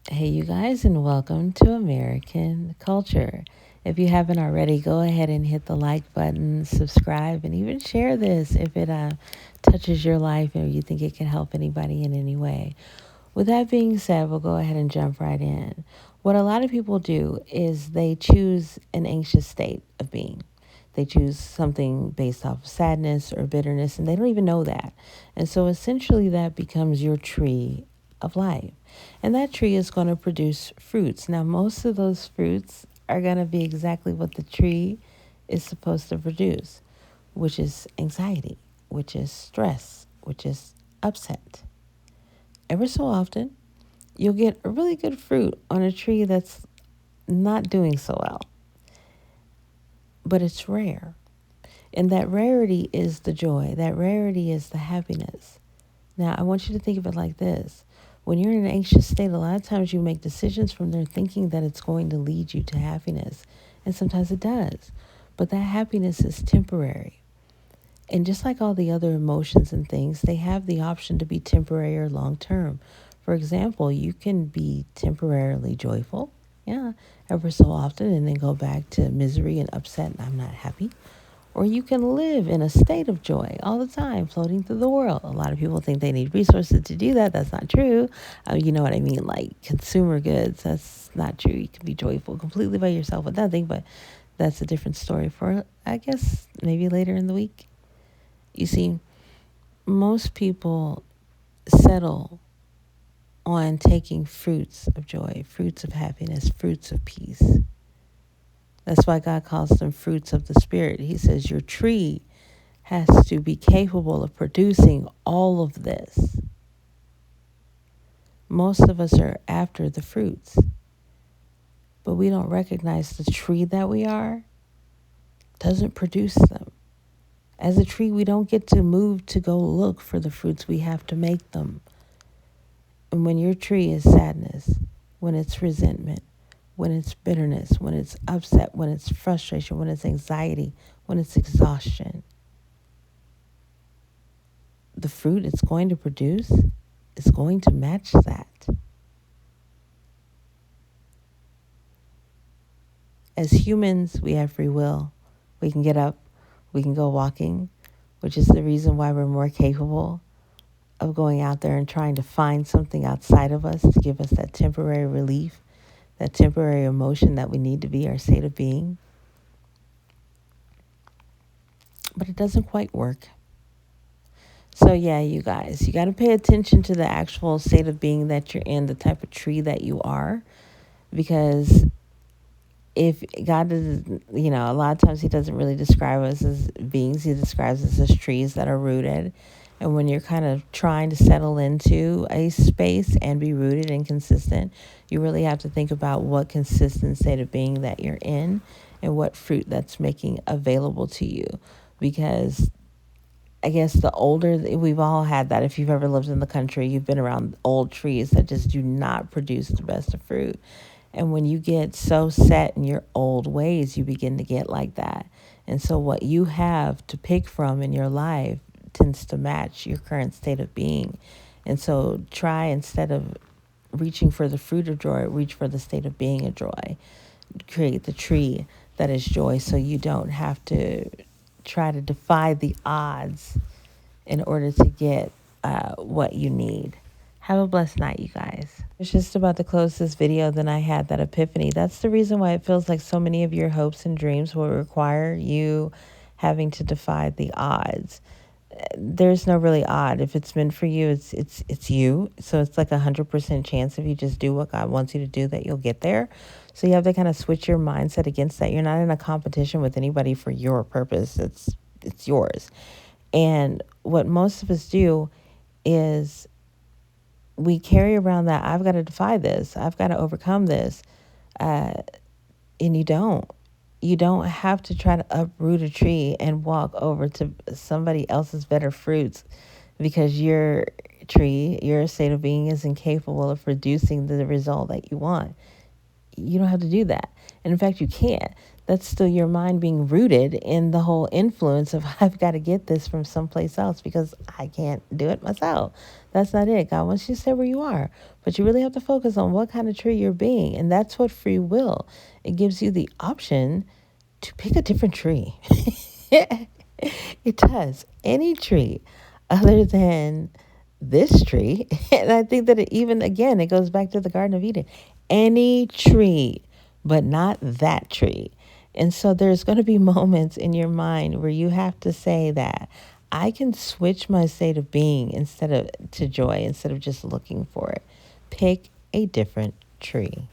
Hey, you guys, and welcome to American Culture. If you haven't already, go ahead and hit the like button, subscribe, and even share this if it touches your life or you think it can help anybody in any way. With that being said, we'll go ahead and jump right in. What a lot of people do is they choose an anxious state of being. They choose something based off of sadness or bitterness, and they don't even know that. And so essentially, that becomes your tree of life. And that tree is going to produce fruits. Now, most of those fruits are going to be exactly what the tree is supposed to produce, which is anxiety, which is stress, which is upset. Ever so often, you'll get a really good fruit on a tree that's not doing so well, but it's rare. And that rarity is the joy, that rarity is the happiness. Now, I want you to think of it like this. When you're in an anxious state, a lot of times you make decisions from there thinking that it's going to lead you to happiness. And sometimes it does. But that happiness is temporary. And just like all the other emotions and things, they have the option to be temporary or long term. For example, you can be temporarily joyful, yeah, ever so often, and then go back to misery and upset and I'm not happy. Or you can live in a state of joy all the time, floating through the world. A lot of people think they need resources to do that. That's not true. You know what I mean? Like consumer goods, that's not true. You can be joyful completely by yourself with nothing, but that's a different story for, I guess, maybe later in the week. You see, most people settle on taking fruits of joy, fruits of happiness, fruits of peace. That's why God calls them fruits of the Spirit. He says your tree has to be capable of producing all of this. Most of us are after the fruits, but we don't recognize the tree that we are doesn't produce them. As a tree, we don't get to move to go look for the fruits. We have to make them. And when your tree is sadness, when it's resentment, when it's bitterness, when it's upset, when it's frustration, when it's anxiety, when it's exhaustion, the fruit it's going to produce is going to match that. As humans, we have free will. We can get up, we can go walking, which is the reason why we're more capable of going out there and trying to find something outside of us to give us that temporary relief, that temporary emotion that we need to be our state of being. But it doesn't quite work. So yeah, you guys, you got to pay attention to the actual state of being that you're in, the type of tree that you are, because if God doesn't, a lot of times he doesn't really describe us as beings. He describes us as trees that are rooted. And when you're kind of trying to settle into a space and be rooted and consistent, you really have to think about what consistent state of being that you're in and what fruit that's making available to you. Because I guess the older, we've all had that. If you've ever lived in the country, you've been around old trees that just do not produce the best of fruit. And when you get so set in your old ways, you begin to get like that. And so what you have to pick from in your life tends to match your current state of being. And so try, instead of reaching for the fruit of joy, reach for the state of being a joy. Create the tree that is joy so you don't have to try to defy the odds in order to get what you need. Have a blessed night, you guys. I was just about to close this video, then I had that epiphany. That's the reason why it feels like so many of your hopes and dreams will require you having to defy the odds. There's no really odd. If it's meant for you, it's you. So it's like 100% chance if you just do what God wants you to do that you'll get there. So you have to kind of switch your mindset against that. You're not in a competition with anybody for your purpose. It's yours. And what most of us do is we carry around that I've got to defy this. I've got to overcome this. And you don't. You don't have to try to uproot a tree and walk over to somebody else's better fruits because your tree, your state of being is incapable of producing the result that you want. You don't have to do that. And in fact, you can't. That's still your mind being rooted in the whole influence of I've got to get this from someplace else because I can't do it myself. That's not it. God wants you to stay where you are, but you really have to focus on what kind of tree you're being. And that's what free will. It gives you the option to pick a different tree. It does. Any tree other than this tree. And I think that even again, it goes back to the Garden of Eden. Any tree, but not that tree. And so there's going to be moments in your mind where you have to say that I can switch my state of being instead of to joy, instead of just looking for it. Pick a different tree.